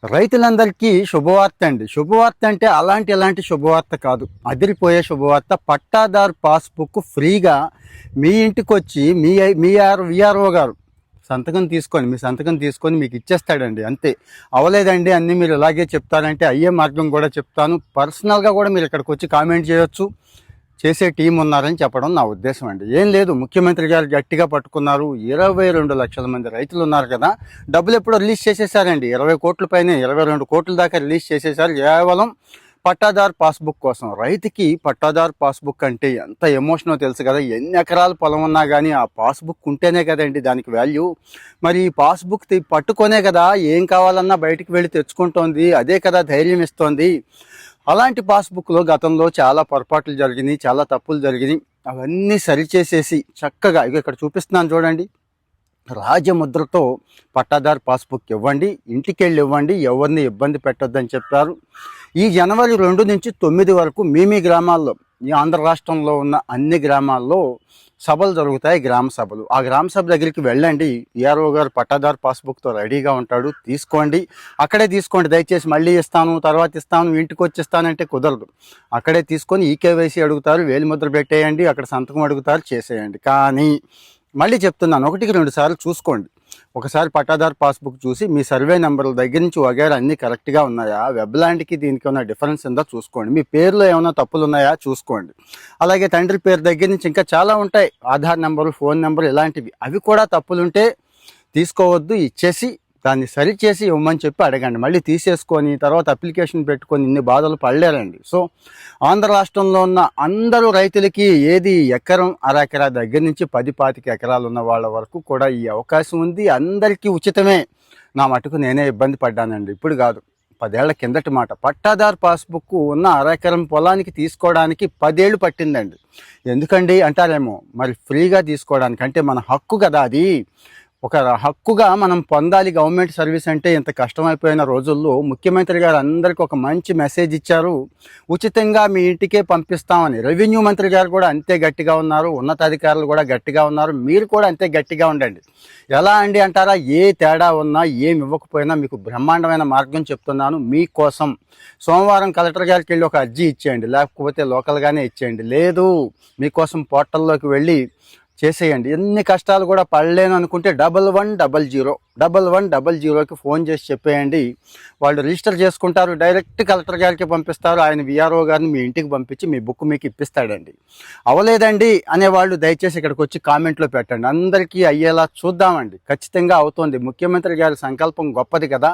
రైతులందరికీ శుభవార్త అండి. శుభవార్త అంటే ఎలాంటి శుభవార్త కాదు, అదిరిపోయే శుభవార్త. పట్టాదారు పాస్బుక్ ఫ్రీగా మీ ఇంటికి వచ్చి విఆర్ఓ గారు మీ సంతకం తీసుకొని మీకు ఇచ్చేస్తాడండి. అంతే. అవలేదండి అన్నీ మీరు ఇలాగే చెప్తారంటే అయ్యే మార్గం కూడా చెప్తాను. పర్సనల్గా కూడా మీరు ఇక్కడికి వచ్చి కామెంట్ చేయొచ్చు. చేసే టీం ఉన్నారని చెప్పడం నా ఉద్దేశం అండి. ఏం లేదు, ముఖ్యమంత్రి గారు గట్టిగా పట్టుకున్నారు. 22 లక్షల మంది రైతులు ఉన్నారు కదా, డబ్బులు ఎప్పుడో రిలీజ్ చేసేసారండి. 20 కోట్ల పైన 22 కోట్ల దాకా రిలీజ్ చేసేసారు కేవలం పట్టాదారు పాస్బుక్ కోసం. రైతుకి పట్టాదారు పాస్బుక్ అంటే ఎంత ఎమోషనో తెలుసు కదా. ఎన్ని ఎకరాల పొలం ఉన్నా కానీ ఆ పాస్బుక్ ఉంటేనే కదండి దానికి వాల్యూ. మరి ఈ పాస్బుక్ పట్టుకొనే కదా ఏం కావాలన్నా బయటికి వెళ్ళి తెచ్చుకుంటోంది, అదే కదా ధైర్యం ఇస్తోంది. అలాంటి పాస్బుక్లో గతంలో చాలా పొరపాట్లు జరిగినాయి, చాలా తప్పులు జరిగినాయి. అవన్నీ సరిచేసేసి చక్కగా ఇక్కడ చూపిస్తున్నాను చూడండి, రాజముద్రతో పట్టాదారు పాస్బుక్ ఇవ్వండి, ఇంటికి వెళ్ళి ఇవ్వండి, ఎవరిని ఇబ్బంది పెట్టొద్దని చెప్పారు. ఈ జనవరి 2 నుంచి 9 వరకు మీ గ్రామాల్లో, ఈ ఆంధ్ర రాష్ట్రంలో ఉన్న అన్ని గ్రామాల్లో సభలు జరుగుతాయి, గ్రామ సభలు. ఆ గ్రామ సభ దగ్గరికి వెళ్ళండి. ఈఆర్ఓ గారు పట్టాదారు పాస్బుక్తో రెడీగా ఉంటాడు, తీసుకోండి. అక్కడే తీసుకోండి, దయచేసి మళ్ళీ ఇస్తాను తర్వాత ఇస్తాను ఇంటికి వచ్చి ఇస్తానంటే కుదరదు. అక్కడే తీసుకొని ఈకేవైసీ అడుగుతారు, వేలిముద్ర పెట్టేయండి, అక్కడ సంతకం అడుగుతారు, చేసేయండి. కానీ మళ్ళీ చెప్తున్నాను, 1-2 సార్లు చూసుకోండి. ఒకసారి పట్టాదారు పాస్బుక్ చూసి మీ సర్వే నెంబర్ల దగ్గర నుంచి వగేరా అన్నీ కరెక్ట్గా ఉన్నాయా, వెబ్లాండ్కి దీనికి ఉన్న డిఫరెన్స్ ఉందా చూసుకోండి, మీ పేరులో ఏమైనా తప్పులు ఉన్నాయా చూసుకోండి. అలాగే తండ్రి పేరు దగ్గర నుంచి ఇంకా చాలా ఉంటాయి, ఆధార్ నెంబరు, ఫోన్ నెంబరు, ఇలాంటివి. అవి కూడా తప్పులుంటే తీసుకోవద్దు, ఇచ్చేసి దాన్ని సరిచేసి ఇవ్వమని చెప్పి అడగండి. మళ్ళీ తీసేసుకొని తర్వాత అప్లికేషన్ పెట్టుకొని ఇన్ని బాధలు పడలేరండి. సో ఆంధ్ర రాష్ట్రంలో ఉన్న అందరూ రైతులకి ఏది ఎకరం అరెకరా దగ్గర నుంచి 10-25 ఎకరాలు ఉన్న వాళ్ళ వరకు కూడా ఈ అవకాశం ఉంది. అందరికీ ఉచితమే. నా మటుకు నేనే ఇబ్బంది పడ్డానండి, ఇప్పుడు కాదు, 10 ఏళ్ల కిందటి మాట. పట్టాదారు పాస్బుక్ ఉన్న అరెకరం పొలానికి తీసుకోవడానికి 10 ఏళ్ళు పట్టిందండి. ఎందుకండి అంటారేమో, మరి ఫ్రీగా తీసుకోవడానికి అంటే మన హక్కు కదా అది. ఒక హక్కుగా మనం పొందాలి. గవర్నమెంట్ సర్వీస్ అంటే ఇంత కష్టమైపోయిన రోజుల్లో ముఖ్యమంత్రి గారు అందరికీ ఒక మంచి మెసేజ్ ఇచ్చారు, ఉచితంగా మీ ఇంటికే పంపిస్తామని. రెవెన్యూ మంత్రి గారు కూడా అంతే గట్టిగా ఉన్నారు, ఉన్నతాధికారులు కూడా గట్టిగా ఉన్నారు. మీరు కూడా అంతే గట్టిగా ఉండండి. ఎలా అండి అంటారా, ఏ తేడా ఉన్నా ఏమి ఇవ్వకపోయినా మీకు బ్రహ్మాండమైన మార్గం చెప్తున్నాను మీకోసం. సోమవారం కలెక్టర్ గారికి వెళ్ళి ఒక అర్జీ ఇచ్చేయండి, లేకపోతే లోకల్గానే ఇచ్చేయండి. లేదు మీకోసం పోర్టల్లోకి వెళ్ళి చేసేయండి. ఎన్ని కష్టాలు కూడా పడలేను అనుకుంటే 1100 ఫోన్ చేసి చెప్పేయండి. వాళ్ళు రిజిస్టర్ చేసుకుంటారు, డైరెక్ట్ కలెక్టర్ గారికి పంపిస్తారు. ఆయన విఆర్ఓ గారిని మీ ఇంటికి పంపించి మీ బుక్ మీకు ఇప్పిస్తాడండి. అవలేదండి అనేవాళ్ళు దయచేసి ఇక్కడికి వచ్చి కామెంట్లో పెట్టండి. అందరికీ అయ్యేలా చూద్దామండి. ఖచ్చితంగా అవుతోంది. ముఖ్యమంత్రి గారి సంకల్పం గొప్పది కదా.